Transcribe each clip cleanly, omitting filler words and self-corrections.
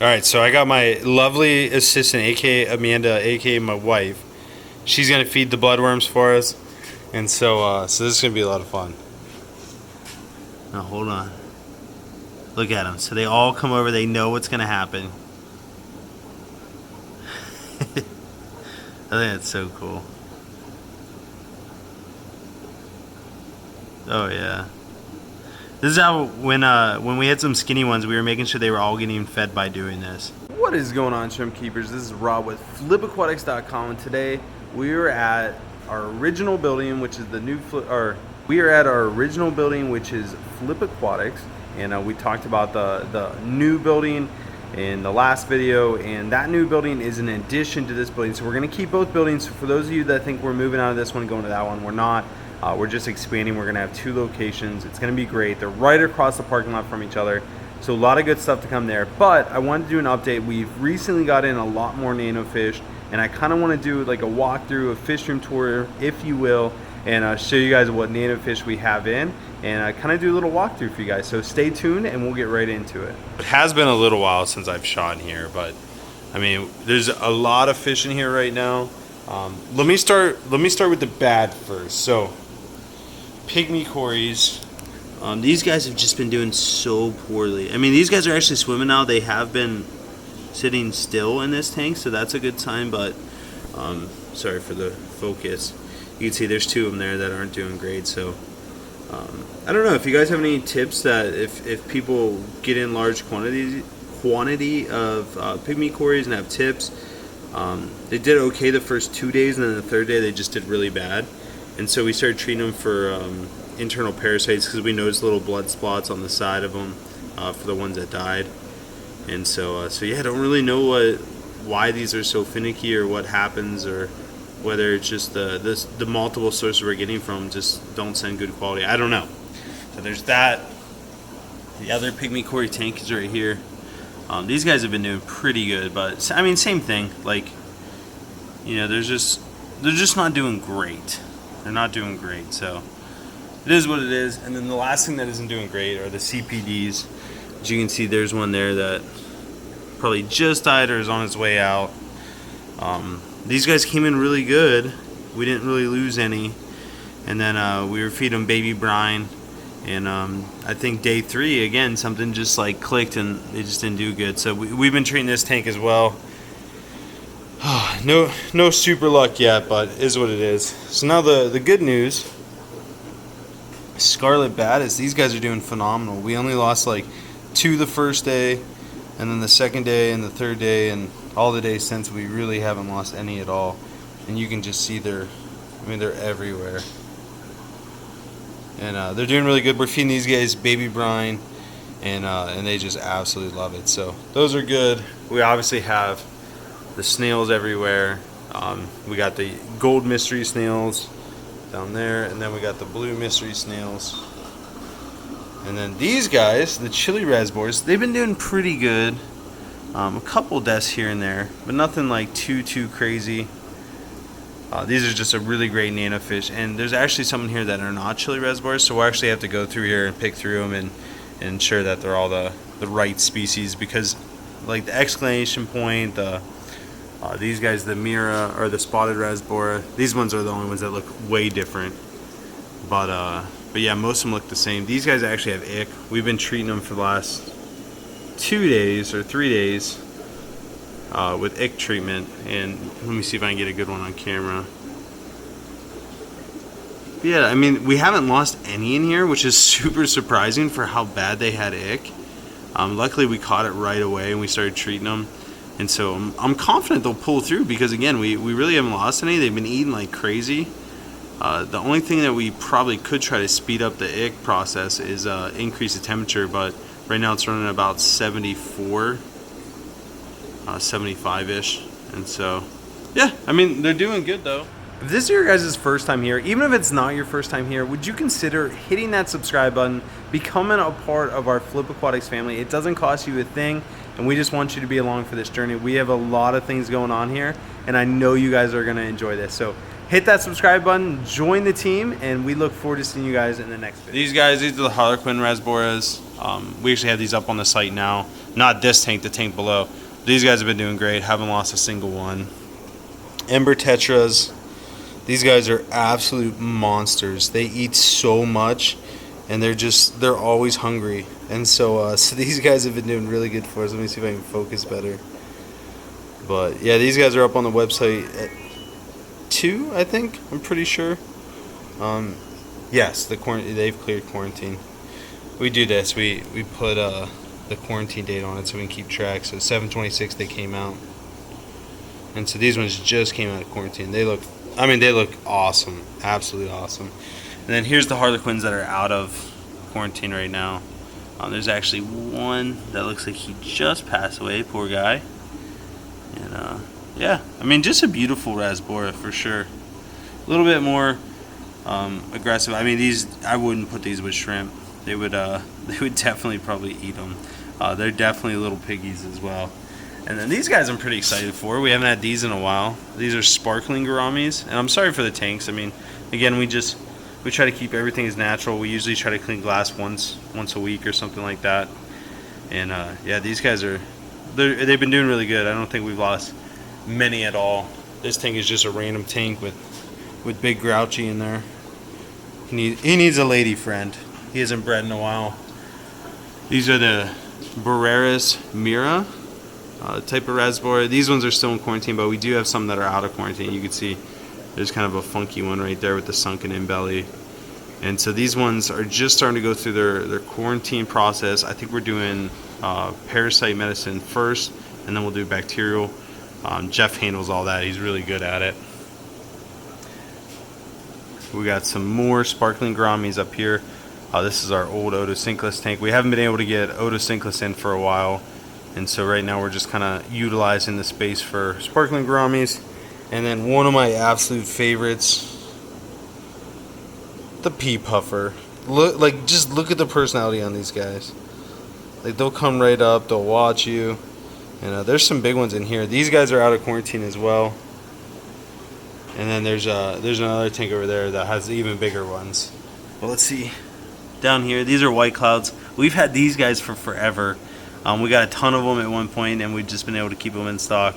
All right, so I got my lovely assistant, aka Amanda, aka my wife. She's gonna feed the bloodworms for us, and so this is gonna be a lot of fun. Now hold on. Look at them. So they all come over. They know what's gonna happen. I think that's so cool. Oh yeah. This is how when we had some skinny ones, we were making sure they were all getting fed by doing this. What is going on, shrimp keepers? This is Rob with flipaquatics.com, and today we are at our original building, which is the new we are at our original building, which is Flip Aquatics, and we talked about the new building in the last video, and that new building is an addition to this building. So we're going to keep both buildings. For those of you that think we're moving out of this one and going to that one, we're not. We're just expanding. We're going to have two locations. It's going to be great. They're right across the parking lot from each other. So a lot of good stuff to come there. But I wanted to do an update. We've recently got in a lot more nano fish, and I kind of want to do like a walkthrough, a fish room tour, if you will, and show you guys what nano fish we have in, and kind of do a little walkthrough for you guys. So stay tuned, and we'll get right into it. It has been a little while since I've shot in here, but I mean, there's a lot of fish in here right now. Let me start with the bad first. So Pygmy cories. These guys have just been doing so poorly. I mean, these guys are actually swimming now. They have been sitting still in this tank, so that's a good sign, but sorry for the focus. You can see there's two of them there that aren't doing great, so I don't know if you guys have any tips that if people get in large quantity of Pygmy cories and have tips. They did okay the first 2 days, and then the third day they just did really bad. And so we started treating them for internal parasites because we noticed little blood spots on the side of them for the ones that died. And so yeah, I don't really know why these are so finicky or what happens, or whether it's just the multiple sources we're getting from just don't send good quality. I don't know. So there's that. The other Pygmy cory tank is right here. These guys have been doing pretty good, but I mean, same thing. Like, you know, they're just not doing great. They're not doing great, so it is what it is. And then the last thing that isn't doing great are the CPDs. As you can see, there's one there that probably just died or is on its way out. These guys came in really good. We didn't really lose any. And then we were feeding them baby brine. And I think day 3, again, something just like clicked and they just didn't do good. So we've been treating this tank as well. No super luck yet, but is what it is. So now the good news, Scarlet, badis, these guys are doing phenomenal. We only lost like 2 the first day, and then the second day and the third day, and all the days since, we really haven't lost any at all. And you can just see they're everywhere. And they're doing really good. We're feeding these guys baby brine, and they just absolutely love it. So those are good. We obviously have the snails everywhere. We got the gold mystery snails down there, and then we got the blue mystery snails. And then these guys, the chili raspberries, they've been doing pretty good. A couple deaths here and there, but nothing like too crazy. These are just a really great nano fish, and there's actually some in here that are not chili reservoirs, so we'll actually have to go through here and pick through them and ensure that they're all the right species, because like the exclamation point, these guys, the Mira or the spotted rasbora, these ones are the only ones that look way different. But yeah, most of them look the same. These guys actually have ick. We've been treating them for the last 2 days or 3 days with ick treatment, and let me see if I can get a good one on camera. But yeah, I mean, we haven't lost any in here, which is super surprising for how bad they had ick. Luckily we caught it right away and we started treating them. And so I'm confident they'll pull through, because again, we really haven't lost any. They've been eating like crazy. The only thing that we probably could try to speed up the ick process is increase the temperature, but right now it's running about 74, 75-ish. And so, yeah, I mean, they're doing good though. If this is your guys' first time here, even if it's not your first time here, would you consider hitting that subscribe button, becoming a part of our Flip Aquatics family? It doesn't cost you a thing, and we just want you to be along for this journey. We have a lot of things going on here, and I know you guys are going to enjoy this. So hit that subscribe button, join the team, and we look forward to seeing you guys in the next video. These guys, these are the Harlequin rasboras. We actually have these up on the site now. Not this tank, the tank below. These guys have been doing great. Haven't lost a single one. Ember Tetras. These guys are absolute monsters. They eat so much, and they're always hungry. And so these guys have been doing really good for us. Let me see if I can focus better. But yeah, these guys are up on the website at 2, I think. I'm pretty sure. Yes, they've cleared quarantine. We do this. We put the quarantine date on it so we can keep track. So 7/26 they came out, and so these ones just came out of quarantine. They look awesome, absolutely awesome. And then here's the Harlequins that are out of quarantine right now. There's actually one that looks like he just passed away, poor guy. And yeah, I mean, just a beautiful Rasbora for sure. A little bit more aggressive. I mean, these, I wouldn't put these with shrimp. They would definitely probably eat them. They're definitely little piggies as well. And then these guys I'm pretty excited for. We haven't had these in a while. These are sparkling gouramis. And I'm sorry for the tanks. I mean, again, we try to keep everything as natural. We usually try to clean glass once a week or something like that. And yeah, these guys they've been doing really good. I don't think we've lost many at all. This tank is just a random tank with Big Grouchy in there. He needs a lady friend. He hasn't bred in a while. These are the Barreras Mira type of Rasbora. These ones are still in quarantine, but we do have some that are out of quarantine. You can see there's kind of a funky one right there with the sunken in belly. And so these ones are just starting to go through their quarantine process. I think we're doing parasite medicine first, and then we'll do bacterial. Jeff handles all that. He's really good at it. We got some more sparkling gouramis up here. This is our old Otocinclus tank. We haven't been able to get Otocinclus in for a while, and so right now we're just kind of utilizing the space for sparkling gouramis. And then one of my absolute favorites, the pea puffer. Just look at the personality on these guys. Like, they'll come right up, they'll watch you. And there's some big ones in here. These guys are out of quarantine as well. And then there's another tank over there that has even bigger ones. Well, let's see. Down here, these are white clouds. We've had these guys for forever. We got a ton of them at one point, and we've just been able to keep them in stock.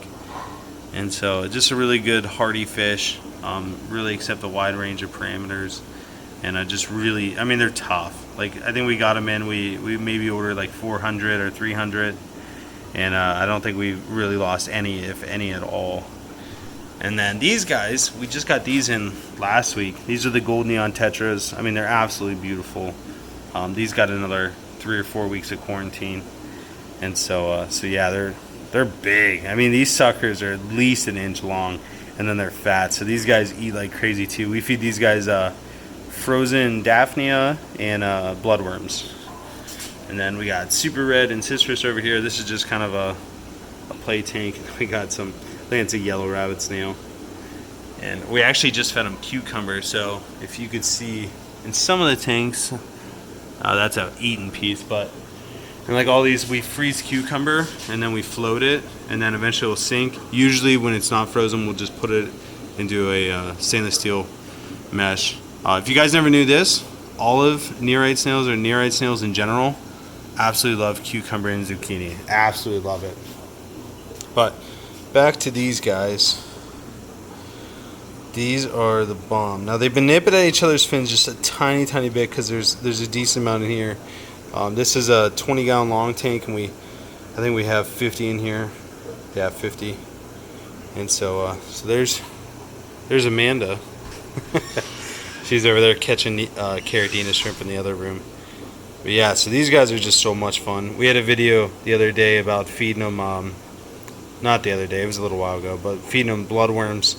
And so, just a really good hardy fish. Really accept a wide range of parameters, and I mean, they're tough. Like, I think we got them in. We maybe ordered like 400 or 300, and I don't think we really lost any, if any at all. And then these guys, we just got these in last week. These are the gold neon tetras. I mean, they're absolutely beautiful. These got another 3 or 4 weeks of quarantine, and so yeah, they're big. I mean, these suckers are at least an inch long, and then they're fat. So these guys eat like crazy too. We feed these guys frozen Daphnia and bloodworms. And then we got super red and citrus over here. This is just kind of a play tank. We got some, I think it's a yellow rabbit snail. And we actually just fed them cucumber. So if you could see in some of the tanks, that's an eaten piece, but and like all these, we freeze cucumber and then we float it, and then eventually it'll sink. Usually when it's not frozen, we'll just put it into a stainless steel mesh. If you guys never knew this, olive nearite snails, or nearite snails in general, absolutely love cucumber and zucchini. Absolutely love it. But back to these guys. These are the bomb. Now they've been nipping at each other's fins just a tiny bit because there's a decent amount in here. This is a 20-gallon long tank, and I think we have 50 in here. Yeah, 50. And so there's Amanda. She's over there catching Caradina shrimp in the other room. But yeah, so these guys are just so much fun. We had a video the other day about feeding them, not the other day, it was a little while ago, but feeding them bloodworms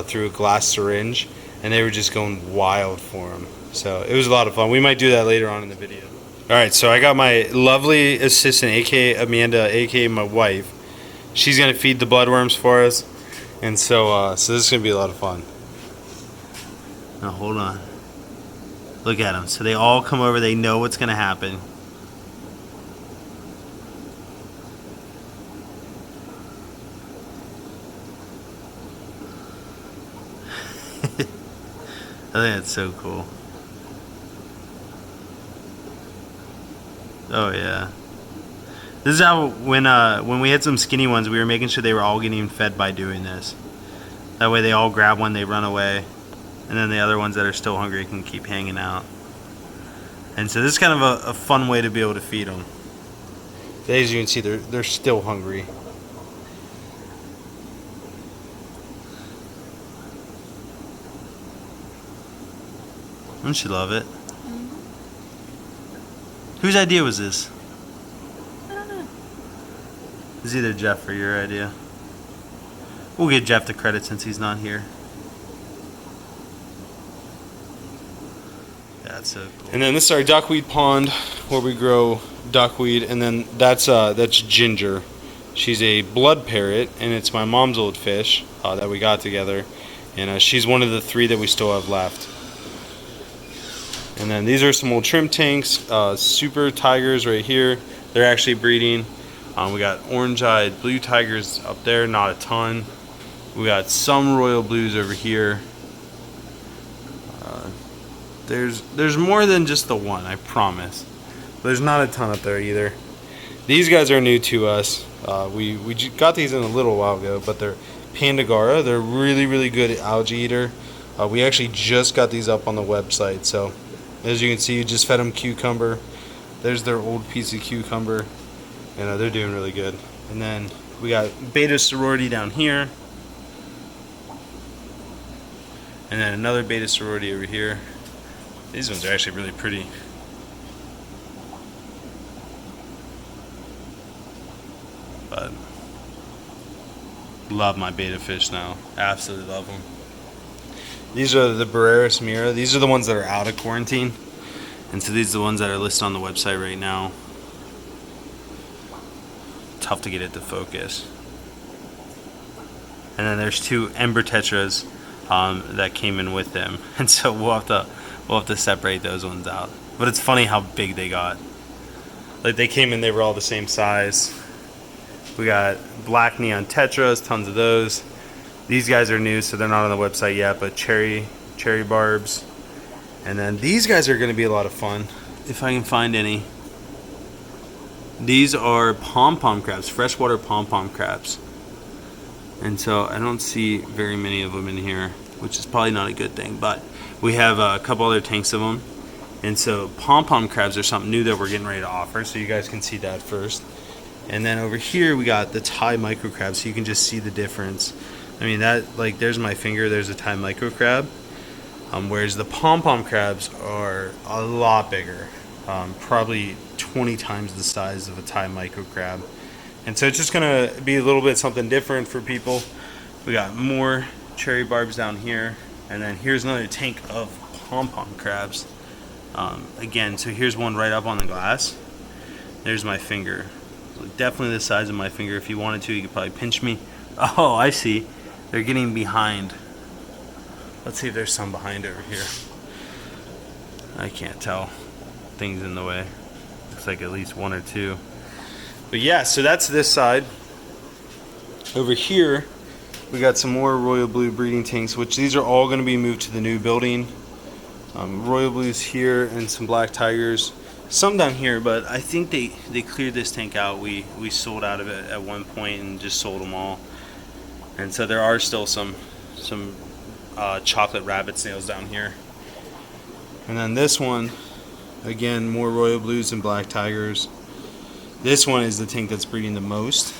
through a glass syringe, and they were just going wild for them. So it was a lot of fun. We might do that later on in the video. Alright, so I got my lovely assistant, aka Amanda, aka my wife. She's going to feed the bloodworms for us. And so this is going to be a lot of fun. Now hold on. Look at them. So they all come over, they know what's going to happen. I think that's so cool. Oh yeah. This is how when we had some skinny ones, we were making sure they were all getting fed by doing this. That way they all grab one, they run away, and then the other ones that are still hungry can keep hanging out. And so this is kind of a fun way to be able to feed them. As you can see, they're still hungry. Don't you love it? Mm-hmm. Whose idea was this? I don't know. It's either Jeff or your idea. We'll give Jeff the credit since he's not here. That's so cool. And then this is our duckweed pond where we grow duckweed, and then that's Ginger. She's a blood parrot, and it's my mom's old fish that we got together, and she's one of the 3 that we still have left. And then these are some old shrimp tanks, super tigers right here. They're actually breeding. We got orange-eyed blue tigers up there, not a ton. We got some royal blues over here. There's more than just the one, I promise. There's not a ton up there either. These guys are new to us. We got these in a little while ago, but they're Pandagara. They're really good algae eater. We actually just got these up on the website, so as you can see, you just fed them cucumber. There's their old piece of cucumber, and they're doing really good. And then we got Betta sorority down here, and then another Betta sorority over here. These ones are actually really pretty. But love my betta fish now. Absolutely love them. These are the Barreras Mira. These are the ones that are out of quarantine. And so these are the ones that are listed on the website right now. Tough to get it to focus. And then there's 2 Ember Tetras that came in with them. And so we'll have to separate those ones out. But it's funny how big they got. Like they came in, they were all the same size. We got black neon Tetras, tons of those. These guys are new, so they're not on the website yet, but cherry barbs. And then these guys are going to be a lot of fun, if I can find any. These are pom-pom crabs, freshwater pom-pom crabs. And so I don't see very many of them in here, which is probably not a good thing, but we have a couple other tanks of them. And so pom-pom crabs are something new that we're getting ready to offer, so you guys can see that first. And then over here we got the Thai micro crabs, so you can just see the difference. I mean, that, like, there's my finger, there's a Thai micro crab. Whereas the pom-pom crabs are a lot bigger, probably 20 times the size of a Thai micro crab. And so it's just gonna be a little bit something different for people. We got more cherry barbs down here, and then here's another tank of pom-pom crabs. Again, so here's one right up on the glass. There's my finger. So definitely the size of my finger. If you wanted to, you could probably pinch me. Oh, I see. They're getting behind. Let's see if there's some behind over here. I can't tell. Things in the way. Looks like at least 1 or 2. But yeah, so that's this side. Over here, we got some more royal blue breeding tanks, which these are all going to be moved to the new building. Royal blues here and some black tigers. Some down here, but I think they cleared this tank out. We sold out of it at one point and just sold them all. And so there are still some chocolate rabbit snails down here. And then this one, again, more royal blues and black tigers. This one is the tank that's breeding the most.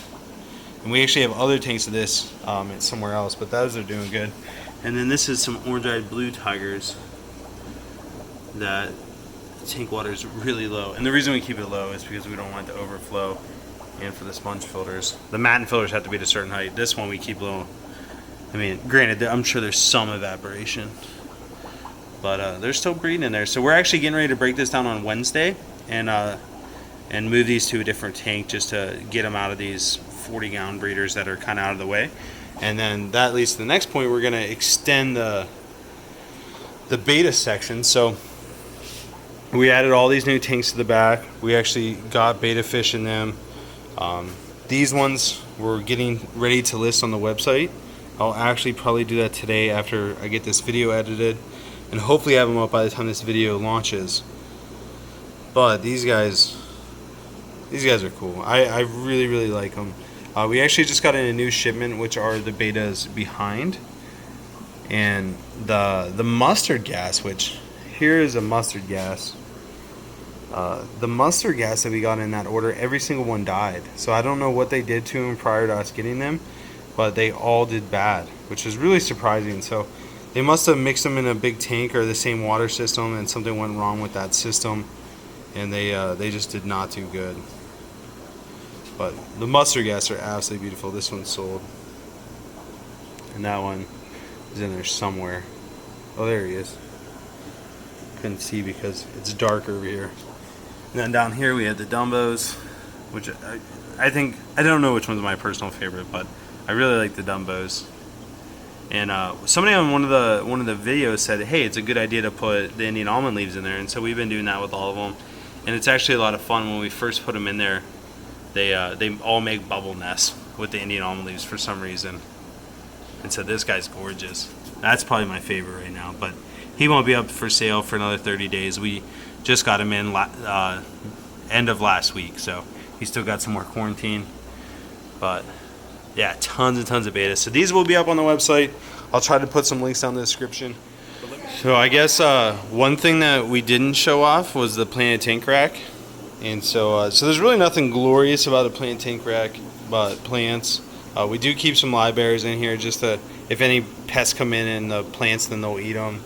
And we actually have other tanks of this somewhere else, but those are doing good. And then this is some orange-eyed blue tigers that the tank water is really low. And the reason we keep it low is because we don't want it to overflow. And for the sponge filters, the matin filters have to be at a certain height. This one we keep low. I mean, granted, I'm sure there's some evaporation, but they're still breeding in there. So we're actually getting ready to break this down on Wednesday and move these to a different tank just to get them out of these 40-gallon breeders that are kind of out of the way. And then that leads to the next point. We're going to extend the beta section. So we added all these new tanks to the back. We actually got beta fish in them. These ones we're getting ready to list on the website. I'll actually probably do that today after I get this video edited, and hopefully have them up by the time this video launches. But these guys These guys are cool. I really like them. We actually just got in a new shipment, which are the Bettas behind. And the mustard gas, which here is a mustard gas. The mustard gas that we got in that order, every single one died. So I don't know what they did to them prior to us getting them, but they all did bad, which was really surprising. So they must have mixed them in a big tank or the same water system, and something went wrong with that system, and they just did not do good. But the mustard gas are absolutely beautiful. This one's sold, and that one is in there somewhere. Oh, there he is. Couldn't see because it's dark over here. And then down here we had the Dumbos, which I think, I don't know which one's my personal favorite, but I really like the Dumbos. And somebody on one of the videos said, hey, it's a good idea to put the Indian almond leaves in there, and so we've been doing that with all of them. And it's actually a lot of fun. When we first put them in there, they all make bubble nests with the Indian almond leaves for some reason. And so this guy's gorgeous. That's probably my favorite right now, but he won't be up for sale for another 30 days. We just got him in end of last week, so he's still got some more quarantine. But yeah, tons and tons of Bettas. So these will be up on the website. I'll try to put some links down in the description. So I guess one thing that we didn't show off was the planted tank rack. And so there's really nothing glorious about a planted tank rack, but plants. We do keep some livebearers in here just to, if any pests come in the plants, then they'll eat them.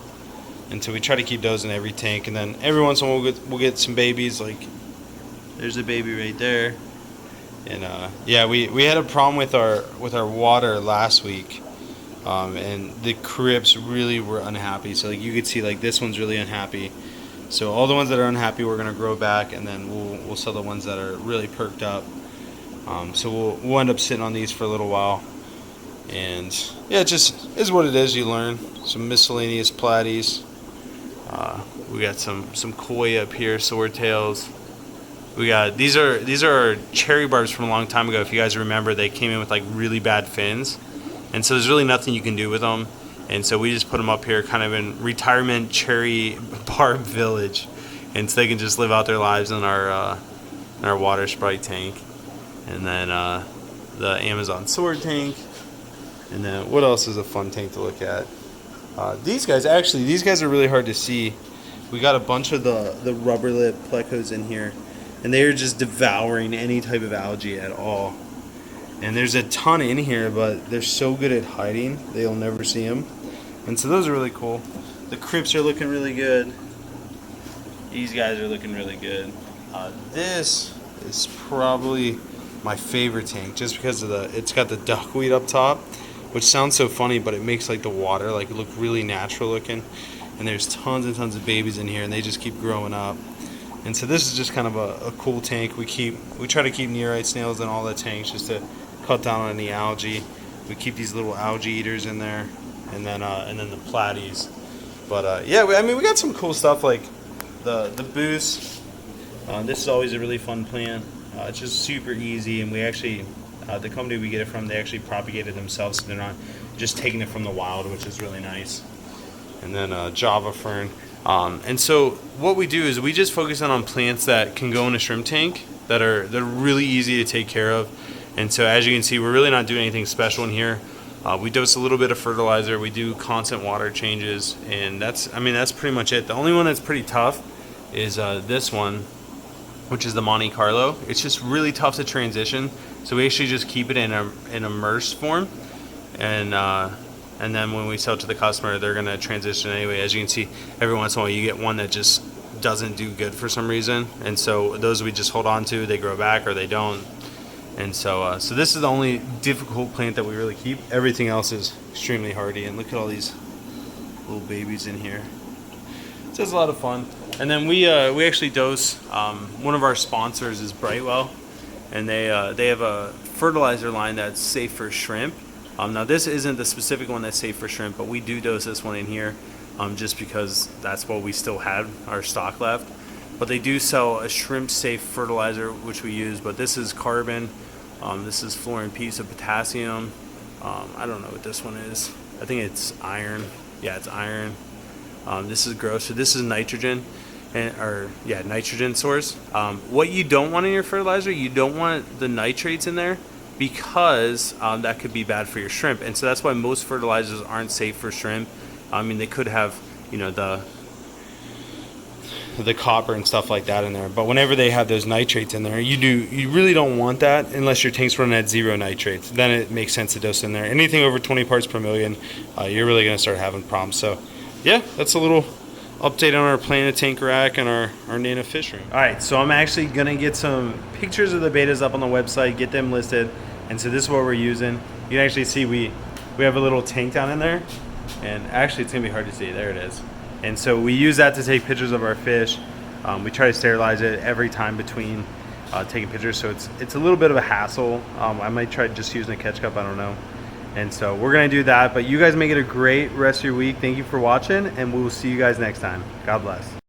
And so we try to keep those in every tank. And then every once in a while we'll get some babies. Like there's a baby right there. And yeah, we had a problem with our water last week, and the crypts really were unhappy. So like you could see, like this one's really unhappy. So all the ones that are unhappy we're gonna grow back, and then we'll sell the ones that are really perked up. So we'll end up sitting on these for a little while. And yeah, it just is what it is. You learn. Some miscellaneous platies. We got some koi up here, swordtails. We got these are cherry barbs from a long time ago. If you guys remember, they came in with like really bad fins, and so there's really nothing you can do with them. And so we just put them up here, kind of in retirement cherry barb village, and so they can just live out their lives in our water sprite tank. And then the Amazon sword tank. And then what else is a fun tank to look at? These guys are really hard to see. We got a bunch of the rubber lip plecos in here, and they are just devouring any type of algae at all. And there's a ton in here, but they're so good at hiding, they'll never see them. And so those are really cool. The crypts are looking really good. These guys are looking really good. This is probably my favorite tank, just because of it's got the duckweed up top, which sounds so funny, but it makes like the water like look really natural looking. And there's tons and tons of babies in here, and they just keep growing up. And so this is just kind of a cool tank. We try to keep nearite snails in all the tanks just to cut down on any algae. We keep these little algae eaters in there, and then the platies. But yeah, I mean we got some cool stuff like the boost. This is always a really fun plant. It's just super easy, and we actually the company we get it from, they actually propagate it themselves, so they're not just taking it from the wild, which is really nice. And then Java fern. And so what we do is we just focus on plants that can go in a shrimp tank they're really easy to take care of. And so as you can see, we're really not doing anything special in here. We dose a little bit of fertilizer. We do constant water changes, and that's pretty much it. The only one that's pretty tough is this one, which is the Monte Carlo. It's just really tough to transition. So we actually just keep it in immersed form, and then when we sell to the customer, they're gonna transition anyway. As you can see, every once in a while you get one that just doesn't do good for some reason, and so those we just hold on to. They grow back or they don't. And so this is the only difficult plant that we really keep. Everything else is extremely hardy. And look at all these little babies in here. It's just a lot of fun. And then we actually dose. One of our sponsors is Brightwell, and they have a fertilizer line that's safe for shrimp. Now this isn't the specific one that's safe for shrimp, but we do dose this one in here, just because that's what we still had our stock left. But they do sell a shrimp safe fertilizer which we use. But this is carbon. This is fluorine, piece of potassium. I don't know what this one is. I think it's iron. Yeah, it's iron. This is gross. So this is nitrogen. nitrogen source. What you don't want in your fertilizer, you don't want the nitrates in there, because that could be bad for your shrimp. And so that's why most fertilizers aren't safe for shrimp. I mean, they could have, you know, the copper and stuff like that in there, but whenever they have those nitrates in there, you really don't want that unless your tank's running at 0 nitrates. Then it makes sense to dose in there. Anything over 20 parts per million, you're really going to start having problems. So yeah, that's a little update on our Planet Tank rack and our Nano fish room. All right, so I'm actually going to get some pictures of the bettas up on the website, get them listed. And so this is what we're using. You can actually see we have a little tank down in there, and actually it's going to be hard to see. There it is. And so we use that to take pictures of our fish. We try to sterilize it every time between taking pictures, so it's a little bit of a hassle. I might try just using a catch cup, I don't know. And so we're gonna do that, but you guys make it a great rest of your week. Thank you for watching, and we will see you guys next time. God bless.